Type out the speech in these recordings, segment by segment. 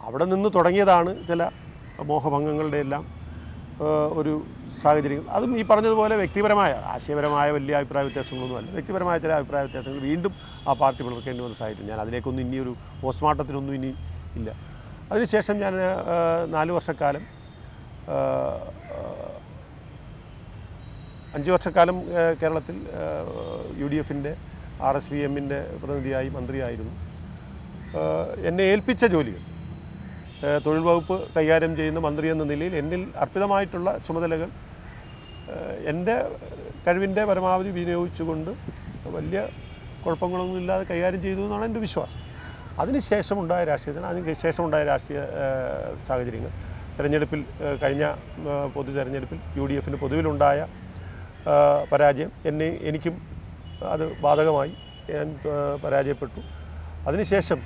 അവിടെ നിന്ന് തുടങ്ങിയതാണ് ചില മോഹഭംഗങ്ങളുടെ എല്ലാം ഒരു സാഹചര്യങ്ങൾ. അതും ഈ പറഞ്ഞതുപോലെ വ്യക്തിപരമായ ആശയപരമായ വലിയ അഭിപ്രായ വ്യത്യാസങ്ങളൊന്നുമല്ല, വ്യക്തിപരമായ ചില അഭിപ്രായ വ്യത്യാസങ്ങൾ വീണ്ടും ആ പാർട്ടി പിളർക്കേണ്ടി വന്ന സാഹചര്യം. ഞാൻ അതിലേക്കൊന്നും ഇനിയൊരു പോസ്റ്റ്മോർട്ടത്തിനൊന്നും ഇനി ഇല്ല. അതിനുശേഷം ഞാൻ 4 വർഷക്കാലം 5 വർഷക്കാലം കേരളത്തിൽ UDFൻ്റെ RSVMൻ്റെ പ്രതിനിധിയായി മന്ത്രിയായിരുന്നു. എന്നെ ഏൽപ്പിച്ച ജോലികൾ, തൊഴിൽ വകുപ്പ് കൈകാര്യം ചെയ്യുന്ന മന്ത്രി എന്ന നിലയിൽ എന്നിൽ അർപ്പിതമായിട്ടുള്ള ചുമതലകൾ എൻ്റെ കഴിവിൻ്റെ പരമാവധി വിനിയോഗിച്ചുകൊണ്ട് വലിയ കുഴപ്പങ്ങളൊന്നുമില്ലാതെ കൈകാര്യം ചെയ്തു എന്നാണ് എൻ്റെ വിശ്വാസം. അതിനുശേഷമുണ്ടായ രാഷ്ട്രീയ സാഹചര്യങ്ങൾ, തെരഞ്ഞെടുപ്പിൽ കഴിഞ്ഞ പൊതു തെരഞ്ഞെടുപ്പിൽ UDFന് പൊതുവിലുണ്ടായ പരാജയം എനിക്കും അത് ബാധകമായി. ഞാൻ പരാജയപ്പെട്ടു. അതിനുശേഷം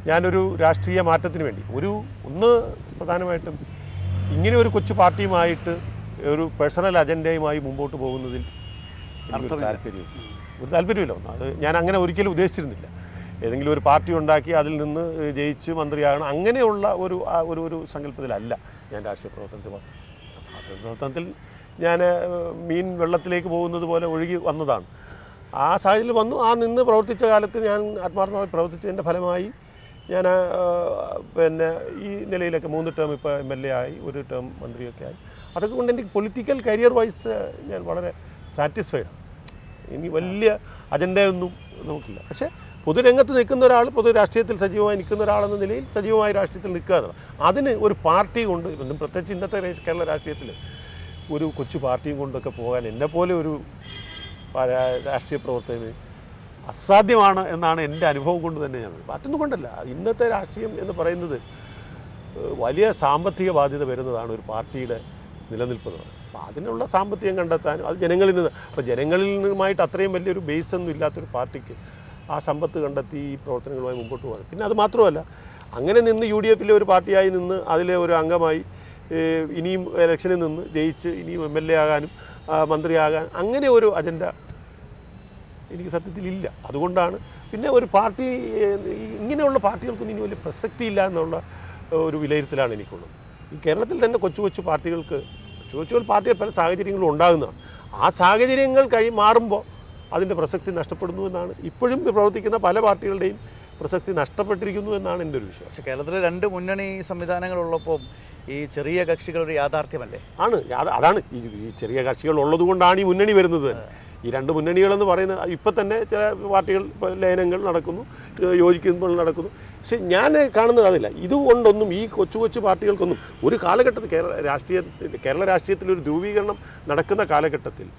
ഞാനൊരു രാഷ്ട്രീയ മാറ്റത്തിന് വേണ്ടി ഒന്ന് പ്രധാനമായിട്ടും ഇങ്ങനെ ഒരു കൊച്ചു പാർട്ടിയുമായിട്ട് ഒരു പേഴ്സണൽ അജണ്ടയുമായി മുമ്പോട്ട് പോകുന്നതിൽ താല്പര്യമില്ല. അത് ഞാൻ അങ്ങനെ ഒരിക്കലും ഉദ്ദേശിച്ചിരുന്നില്ല. ഏതെങ്കിലും ഒരു പാർട്ടി ഉണ്ടാക്കി അതിൽ നിന്ന് ജയിച്ച് മന്ത്രിയാകണം അങ്ങനെയുള്ള ഒരു സങ്കല്പത്തിലല്ല ഞാൻ രാഷ്ട്രീയ പ്രവർത്തനത്തിൽ ഞാൻ മീൻ വെള്ളത്തിലേക്ക് പോകുന്നത് പോലെ ഒഴുകി വന്നതാണ്. ആ സാഹചര്യം വന്നു. നിന്ന് പ്രവർത്തിച്ച കാലത്ത് ഞാൻ ആത്മാർത്ഥമായി പ്രവർത്തിച്ചതിൻ്റെ ഫലമായി ഞാൻ ഈ നിലയിലൊക്കെ 3 ടേം ഇപ്പോൾ MLA ആയി, 1 ടേം മന്ത്രിയൊക്കെ ആയി. അതൊക്കെ കൊണ്ട് എനിക്ക് പൊളിറ്റിക്കൽ കരിയർ വൈസ് ഞാൻ വളരെ സാറ്റിസ്ഫൈഡാണ്. ഇനി വലിയ അജണ്ടയൊന്നും നമുക്കില്ല. പക്ഷേ പൊതുരംഗത്ത് നിൽക്കുന്ന ഒരാൾ, പൊതു രാഷ്ട്രീയത്തിൽ സജീവമായി നിൽക്കുന്ന ഒരാളെന്ന നിലയിൽ സജീവമായ രാഷ്ട്രീയത്തിൽ നിൽക്കുക എന്നുള്ളത്, അതിന് ഒരു പാർട്ടി കൊണ്ട്, പ്രത്യേകിച്ച് ഇന്നത്തെ കേരള രാഷ്ട്രീയത്തിൽ ഒരു കൊച്ചു പാർട്ടിയും കൊണ്ടൊക്കെ പോകാൻ എന്നെപ്പോലെ ഒരു രാഷ്ട്രീയ പ്രവർത്തകന് അസാധ്യമാണ് എന്നാണ് എൻ്റെ അനുഭവം കൊണ്ട് തന്നെ ഞാൻ. മറ്റൊന്നും കൊണ്ടല്ല, ഇന്നത്തെ രാഷ്ട്രീയം എന്ന് പറയുന്നത് വലിയ സാമ്പത്തിക ബാധ്യത വരുന്നതാണ് ഒരു പാർട്ടിയുടെ നിലനിൽപ്പുന്നത്. അപ്പോൾ അതിനുള്ള സാമ്പത്തികം കണ്ടെത്താനും അത് ജനങ്ങളിൽ നിന്ന്, അപ്പോൾ ജനങ്ങളിൽ നിന്നുമായിട്ട് അത്രയും വലിയൊരു ബേസൊന്നും ഇല്ലാത്തൊരു പാർട്ടിക്ക് ആ സമ്പത്ത് കണ്ടെത്തി ഈ പ്രവർത്തനങ്ങളുമായി മുമ്പോട്ട് പോകാൻ. പിന്നെ അത് മാത്രമല്ല, അങ്ങനെ നിന്ന് UDFിലെ ഒരു പാർട്ടിയായി നിന്ന് അതിലെ ഒരു അംഗമായി ഇനിയും ഇലക്ഷനിൽ നിന്ന് ജയിച്ച് ഇനിയും MLA ആകാനും മന്ത്രിയാകാൻ അങ്ങനെ ഒരു അജണ്ട എനിക്ക് സത്യത്തിലില്ല. അതുകൊണ്ടാണ് പിന്നെ ഒരു പാർട്ടി, ഇങ്ങനെയുള്ള പാർട്ടികൾക്കൊന്നും ഇനി വലിയ പ്രസക്തിയില്ല എന്നുള്ള ഒരു വിലയിരുത്തലാണ് എനിക്കുള്ളത്. ഈ കേരളത്തിൽ തന്നെ കൊച്ചു പാർട്ടികൾക്ക് പാർട്ടികൾ പല സാഹചര്യങ്ങളും ഉണ്ടാകുന്നതാണ്. ആ സാഹചര്യങ്ങൾ മാറുമ്പോൾ അതിൻ്റെ പ്രസക്തി നഷ്ടപ്പെടുന്നു എന്നാണ് ഇപ്പോഴും പ്രവർത്തിക്കുന്ന പല പാർട്ടികളുടെയും പ്രസക്തി നഷ്ടപ്പെട്ടിരിക്കുന്നു എന്നാണ് എൻ്റെ ഒരു വിശ്വാസം. കേരളത്തിലെ 2 മുന്നണി സംവിധാനങ്ങളുള്ളപ്പോൾ ഈ ചെറിയ കക്ഷികളുടെ യാഥാർത്ഥ്യമല്ലേ? അതാണ് ഈ ചെറിയ കക്ഷികൾ ഉള്ളതുകൊണ്ടാണ് ഈ മുന്നണി വരുന്നത്. ഈ 2 മുന്നണികളെന്ന് പറയുന്നത് ഇപ്പം തന്നെ ചില പാർട്ടികൾ ലയനങ്ങൾ നടക്കുന്നു, യോജിക്കുമ്പോൾ നടക്കുന്നു. പക്ഷെ ഞാൻ കാണുന്നത് അതില്ല. ഇതുകൊണ്ടൊന്നും ഈ കൊച്ചു പാർട്ടികൾക്കൊന്നും ഒരു കാലഘട്ടത്തിൽ കേരള രാഷ്ട്രീയത്തിലൊരു ധ്രുവീകരണം നടക്കുന്ന കാലഘട്ടത്തിൽ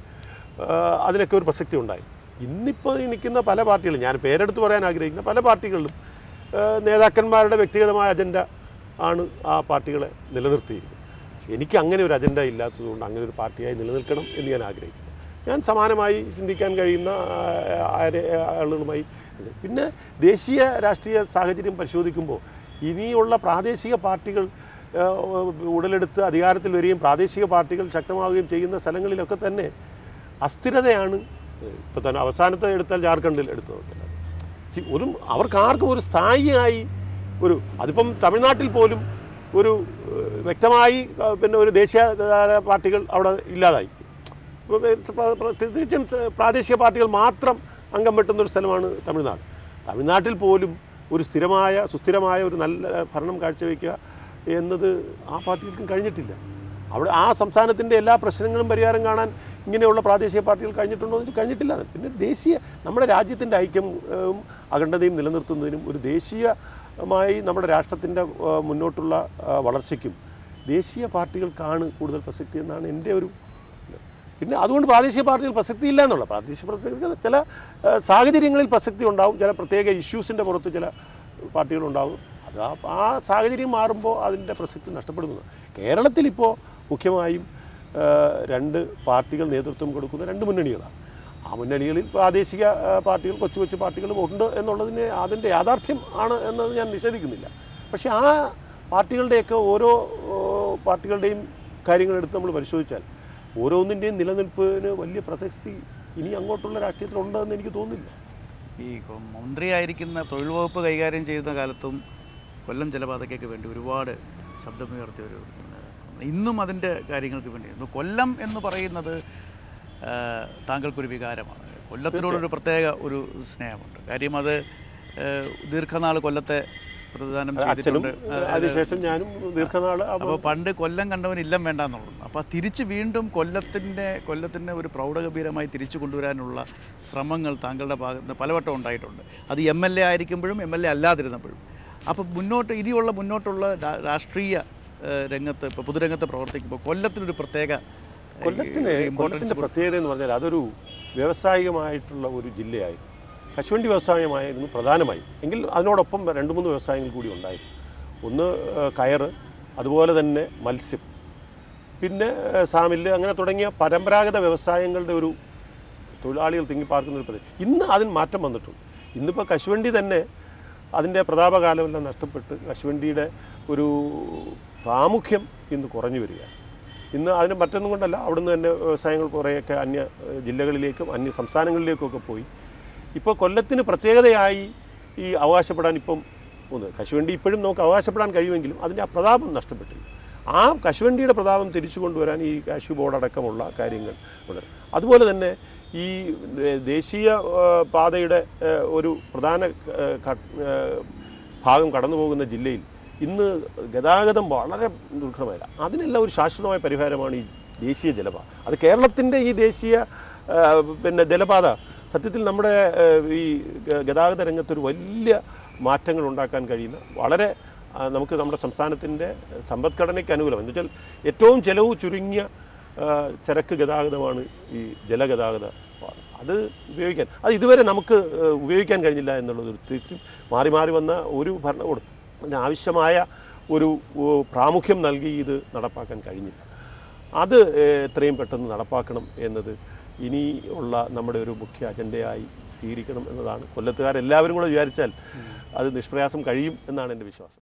അതിനൊക്കെ ഒരു പ്രസക്തി ഉണ്ടായി. ഇന്നിപ്പോൾ നിൽക്കുന്ന പല പാർട്ടികളും, ഞാൻ പേരെടുത്ത് പറയാൻ ആഗ്രഹിക്കുന്ന പല പാർട്ടികളിലും നേതാക്കന്മാരുടെ വ്യക്തിഗതമായ അജണ്ട ആണ് ആ പാർട്ടികളെ നിലനിർത്തിയിരിക്കുന്നത്. പക്ഷെ എനിക്ക് അങ്ങനെ ഒരു അജണ്ട ഇല്ലാത്തതുകൊണ്ട് അങ്ങനെ ഒരു പാർട്ടിയായി നിലനിൽക്കണം എന്ന് ഞാൻ ആഗ്രഹിക്കുന്നു. ഞാൻ സമാനമായി ചിന്തിക്കാൻ കഴിയുന്ന ആളുകളുമായി. പിന്നെ ദേശീയ രാഷ്ട്രീയ സാഹചര്യം പരിശോധിക്കുമ്പോൾ ഇനിയുള്ള പ്രാദേശിക പാർട്ടികൾ ഉടലെടുത്ത് അധികാരത്തിൽ വരികയും പ്രാദേശിക പാർട്ടികൾ ശക്തമാവുകയും ചെയ്യുന്ന സ്ഥലങ്ങളിലൊക്കെ തന്നെ അസ്ഥിരതയാണ്. ഇപ്പോൾ തന്നെ അവസാനത്തെ എടുത്താൽ ജാർഖണ്ഡിൽ എടുത്തു നോക്കിയാൽ അവർക്കാർക്കും ഒരു സ്ഥായിയായി അതിപ്പം തമിഴ്നാട്ടിൽ പോലും ഒരു വ്യക്തമായി പിന്നെ ഒരു ദേശീയ പാർട്ടികൾ അവിടെ ഇല്ലാതായി. പ്രത്യേകിച്ചും പ്രാദേശിക പാർട്ടികൾ മാത്രം അംഗം വെട്ടുന്നൊരു സ്ഥലമാണ് തമിഴ്നാട്. തമിഴ്നാട്ടിൽ പോലും ഒരു സുസ്ഥിരമായ ഒരു നല്ല ഭരണം കാഴ്ചവെക്കുക എന്നത് ആ പാർട്ടികൾക്കും കഴിഞ്ഞിട്ടില്ല. അവിടെ ആ സംസ്ഥാനത്തിൻ്റെ എല്ലാ പ്രശ്നങ്ങളും പരിഹാരം കാണാൻ ഇങ്ങനെയുള്ള പ്രാദേശിക പാർട്ടികൾ കഴിഞ്ഞിട്ടുണ്ടോ എന്ന് കഴിഞ്ഞിട്ടില്ല. പിന്നെ നമ്മുടെ രാജ്യത്തിൻ്റെ ഐക്യം അഖണ്ഡതയും നിലനിർത്തുന്നതിനും ഒരു ദേശീയമായി നമ്മുടെ രാഷ്ട്രത്തിൻ്റെ മുന്നോട്ടുള്ള വളർച്ചയ്ക്കും ദേശീയ പാർട്ടികൾക്കാണ് കൂടുതൽ പ്രസക്തി എന്നാണ് എൻ്റെ ഒരു. പിന്നെ അതുകൊണ്ട് പ്രാദേശിക പാർട്ടികൾ പ്രസക്തിയില്ല എന്നുള്ള, പ്രാദേശിക പാർട്ടികൾക്ക് ചില സാഹചര്യങ്ങളിൽ പ്രസക്തി ഉണ്ടാവും, ചില പ്രത്യേക ഇഷ്യൂസിൻ്റെ പുറത്ത് ചില പാർട്ടികളുണ്ടാകും. അത് ആ സാഹചര്യം മാറുമ്പോൾ അതിൻ്റെ പ്രസക്തി നഷ്ടപ്പെടുന്നത്. കേരളത്തിലിപ്പോൾ മുഖ്യമായും 2 പാർട്ടികൾ നേതൃത്വം കൊടുക്കുന്ന 2 മുന്നണികളാണ്. ആ മുന്നണികളിൽ പ്രാദേശിക പാർട്ടികൾ, കൊച്ചു പാർട്ടികളും ഉണ്ട് എന്നുള്ളതിന് അതിൻ്റെ യാഥാർത്ഥ്യം ആണ് എന്നത് ഞാൻ നിഷേധിക്കുന്നില്ല. പക്ഷേ ആ പാർട്ടികളുടെയൊക്കെ ഓരോ പാർട്ടികളുടെയും കാര്യങ്ങളെടുത്ത് നമ്മൾ പരിശോധിച്ചാൽ ഓരോന്നിൻ്റെയും നിലനിൽപ്പിന് വലിയ പ്രസക്തി ഇനി അങ്ങോട്ടുള്ള രാഷ്ട്രീയത്തിലുണ്ടെന്ന് എനിക്ക് തോന്നുന്നില്ല. ഈ മന്ത്രിയായിരിക്കുന്ന തൊഴിൽ വകുപ്പ് കൈകാര്യം ചെയ്യുന്ന കാലത്തും കൊല്ലം ജലപാതയ്ക്കൊക്കെ വേണ്ടി ഒരുപാട് ശബ്ദമുയർത്തിയ ഒരു ഇന്നും അതിൻ്റെ കാര്യങ്ങൾക്ക് വേണ്ടി കൊല്ലം എന്ന് പറയുന്നത് താങ്കൾക്കൊരു വികാരമാണ്. കൊല്ലത്തിനോടൊരു പ്രത്യേക ഒരു സ്നേഹമുണ്ട്. കാര്യം അത് ദീർഘനാൾ കൊല്ലത്തെ പ്രതിദാനം ചെയ്തിട്ടുണ്ട്. അതിനുശേഷം ഞാനും ദീർഘനാൾ. അപ്പോൾ പണ്ട് കൊല്ലം കണ്ടവൻ ഇല്ലം വേണ്ട എന്നുള്ളത്. അപ്പോൾ തിരിച്ച് വീണ്ടും കൊല്ലത്തിൻ്റെ ഒരു പ്രൗഢഗംഭീരമായി തിരിച്ചു കൊണ്ടുവരാനുള്ള ശ്രമങ്ങൾ താങ്കളുടെ ഭാഗത്ത് പലവട്ടം ഉണ്ടായിട്ടുണ്ട്. അത് MLA ആയിരിക്കുമ്പോഴും MLA അല്ലാതിരുന്നപ്പോഴും. അപ്പോൾ മുന്നോട്ടുള്ള രാഷ്ട്രീയ രംഗത്ത് ഇപ്പോൾ പൊതുരംഗത്ത് പ്രവർത്തിക്കുമ്പോൾ കൊല്ലത്തിനൊരു കൊല്ലത്തിൻ്റെ പ്രത്യേകത എന്ന് പറഞ്ഞാൽ അതൊരു വ്യാവസായികമായിട്ടുള്ള ഒരു ജില്ലയായിരുന്നു. കശുവണ്ടി വ്യവസായമായിരുന്നു പ്രധാനമായും. എങ്കിൽ അതിനോടൊപ്പം 2-3 വ്യവസായങ്ങൾ കൂടി ഉണ്ടായിരുന്നു. ഒന്ന് കയറ്, അതുപോലെ തന്നെ മത്സ്യം, പിന്നെ സാമില്ല്, അങ്ങനെ തുടങ്ങിയ പരമ്പരാഗത വ്യവസായങ്ങളുടെ ഒരു തൊഴിലാളികൾ തിങ്ങിപ്പാർക്കുന്ന ഒരു പ്രദേശം. ഇന്ന് അതിന് മാറ്റം വന്നിട്ടുണ്ട്. ഇന്നിപ്പോൾ കശുവണ്ടി തന്നെ അതിൻ്റെ പ്രതാപകാലമെല്ലാം നഷ്ടപ്പെട്ട് കശുവണ്ടിയുടെ ഒരു പ്രാമുഖ്യം ഇന്ന് കുറഞ്ഞു വരികയാണ്. ഇന്ന് അതിന് മറ്റൊന്നും കൊണ്ടല്ല, അവിടുന്ന് തന്നെ വ്യവസായങ്ങൾ കുറേയൊക്കെ അന്യ ജില്ലകളിലേക്കും അന്യ സംസ്ഥാനങ്ങളിലേക്കൊക്കെ പോയി. ഇപ്പോൾ കൊല്ലത്തിന് പ്രത്യേകതയായി ഈ അവകാശപ്പെടാൻ ഇപ്പം കശുവണ്ടി ഇപ്പോഴും നമുക്ക് അവകാശപ്പെടാൻ കഴിയുമെങ്കിലും അതിൻ്റെ ആ പ്രതാപം നഷ്ടപ്പെട്ടില്ല. ആ കശുവണ്ടിയുടെ പ്രതാപം തിരിച്ചു കൊണ്ടുവരാൻ ഈ കാഷ്യൂ ബോർഡ് അടക്കമുള്ള കാര്യങ്ങൾ ഉണ്ട്. അതുപോലെ തന്നെ ഈ ദേശീയ പാതയുടെ ഒരു പ്രധാന ഭാഗം കടന്നു പോകുന്ന ജില്ലയിൽ ഇന്ന് ഗതാഗതം വളരെ ദുർഘടമല്ല. അതിനെല്ലാം ഒരു ശാശ്വതമായ പരിഹാരമാണ് ഈ ദേശീയ ജലപാത. അത് കേരളത്തിൻ്റെ ഈ ദേശീയ ജലപാത സത്യത്തിൽ നമ്മുടെ ഈ ഗതാഗത രംഗത്തൊരു വലിയ മാറ്റങ്ങൾ ഉണ്ടാക്കാൻ കഴിയുന്ന, വളരെ നമുക്ക് നമ്മുടെ സംസ്ഥാനത്തിൻ്റെ സമ്പദ്ഘടനയ്ക്ക് അനുകൂലം എന്ന് വെച്ചാൽ ഏറ്റവും ചെലവ് ചുരുങ്ങിയ ചരക്ക് ഗതാഗതമാണ് ഈ ജലഗതാഗത. അത് ഉപയോഗിക്കാൻ ഇതുവരെ നമുക്ക് ഉപയോഗിക്കാൻ കഴിഞ്ഞില്ല എന്നുള്ളത് തിരിച്ചും മാറി മാറി വന്ന ഒരു ഭരണകൂടം അതിനാവശ്യമായ ഒരു പ്രാമുഖ്യം നൽകി ഇത് നടപ്പാക്കാൻ കഴിഞ്ഞില്ല. അത് എത്രയും പെട്ടെന്ന് നടപ്പാക്കണം എന്നത് ഇനി ഉള്ള നമ്മുടെ ഒരു മുഖ്യ അജണ്ടയായി സ്വീകരിക്കണം എന്നതാണ്. കൊല്ലത്തുകാരെല്ലാവരും കൂടെ വിചാരിച്ചാൽ അത് നിഷ്പ്രയാസം കഴിയും എന്നാണ് എൻ്റെ വിശ്വാസം.